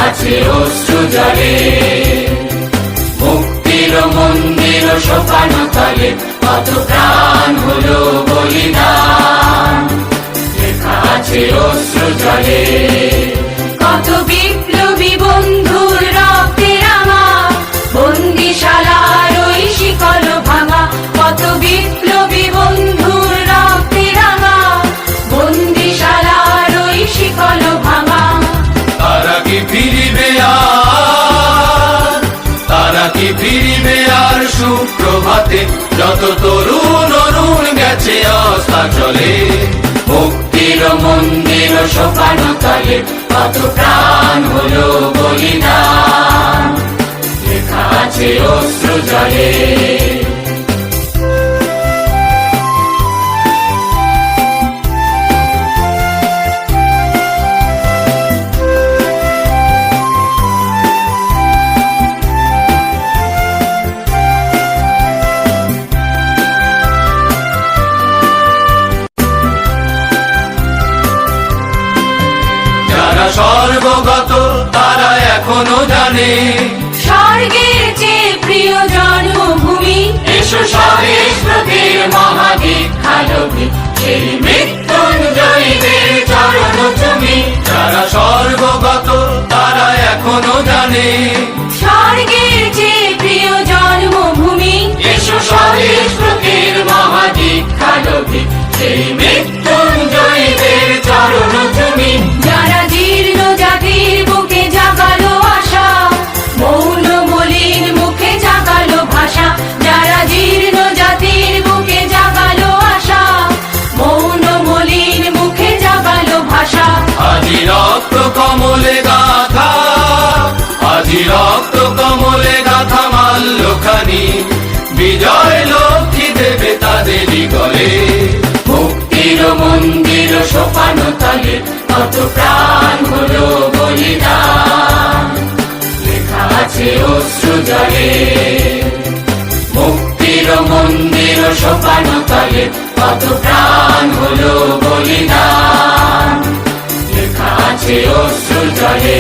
আছে অশ্রু জলে। মুক্তির মন্দির সোপানো তলে কত প্রাণ হলো বলিদান, লেখা আছে অশ্রু জলে। কত বিপ্লবী বন্ধুর রক্তে রাঙা, বন্দিশালার ওই শিকল ভাঙা। কত বিপ্লবী বন্ধুর রক্তে রাঙা, বন্দিশালার ওই শিকল ভাঙা। তারা কি ফিরিবে আর, তারা কি ফিরিবে আর সুপ্রভাতে, যত তরুণ অরুণ গেছে আস্থা চলে। মুক্তির মন্দির সোপানো তলে কত প্রাণ হলো বলিদান, লেখা আছে অশ্রু জলে। স্বর্গগত তারা এখনো জানে, স্বর্গের চেয়ে প্রিয় জন্মভূমি। এসো স্বদেশ ব্রতের মহাদীক্ষালোভী, সেই মৃত্যুঞ্জয়ীদের চরণ চুমি। যারা স্বর্গগত তারা এখনো জানে, স্বর্গের চেয়ে প্রিয় জন্মভূমি। এসো স্বদেশ ব্রতের মহাদীক্ষালোভী, সেই মৃত্যুঞ্জয়ীদের চরণ চুমি। যারা জীর্ণ জাতির বুকে জাগালো আশা, মৌন মলিন মুখে জাগালো ভাষা। যারা জীর্ণ জাতির বুকে জাগালো আশা, মৌন মলিন মুখে জাগালো ভাষা। আজি রক্ত কমলে গাথা, আজি রক্ত কমলে গাথা মাল্যখানি, বিজয় লক্ষ্মী দেবে তাদেরই গলে। মুক্তির মন্দির সোপানো তলে কত প্রাণ হলো বলিদান, লেখা আছে অশ্রু জলে। মুক্তির মন্দির সোপানো তলে কত প্রাণ হলো বলিদান, লেখা আছে অশ্রু জলে।